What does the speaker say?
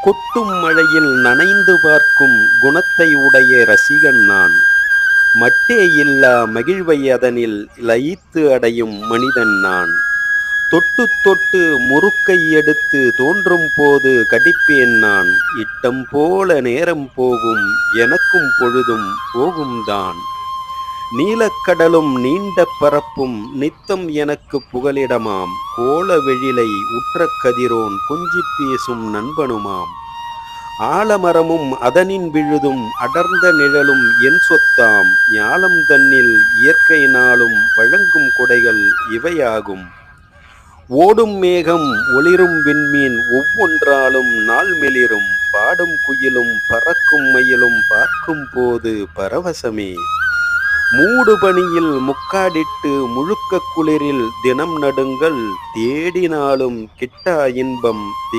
கொட்டும் மழையில் நனைந்து பார்க்கும் குணத்தை உடைய ரசிகன் நான். மட்டே இல்லா மகிழ்வை அதனில் லயித்து அடையும் மனிதன் நான். தொட்டு தொட்டு முறுக்கை எடுத்து தோன்றும் போது கடிப்பேன் நான். இட்டம் போல நேரம் போகும் எனக்கும் பொழுதும் போகும்தான். நீலக்கடலும் நீண்ட பரப்பும் நித்தம் எனக்கு புகலிடமாம். கோல வெழிலை உற்ற கதிரோன் கொஞ்சிப் பேசும் நண்பனுமாம். ஆலமரமும் அதனின் விழுதும் அடர்ந்த நிழலும் என் சொத்தாம். ஞாலம் தன்னில் இயற்கை நாளும் வழங்கும் கொடைகள் இவையாகும். ஓடும் மேகம் ஒளிரும் விண்மீன் ஒவ்வொன்றாலும் நாள் மெளிரும். பாடும் குயிலும் பறக்கும் மயிலும் பார்க்கும் போது பரவசமே. மூடு பனியில் முக்காடிட்டு முழுக்க குளிரில் தினம் நடுங்கள். தேடினாலும் கிட்டா இன்பம்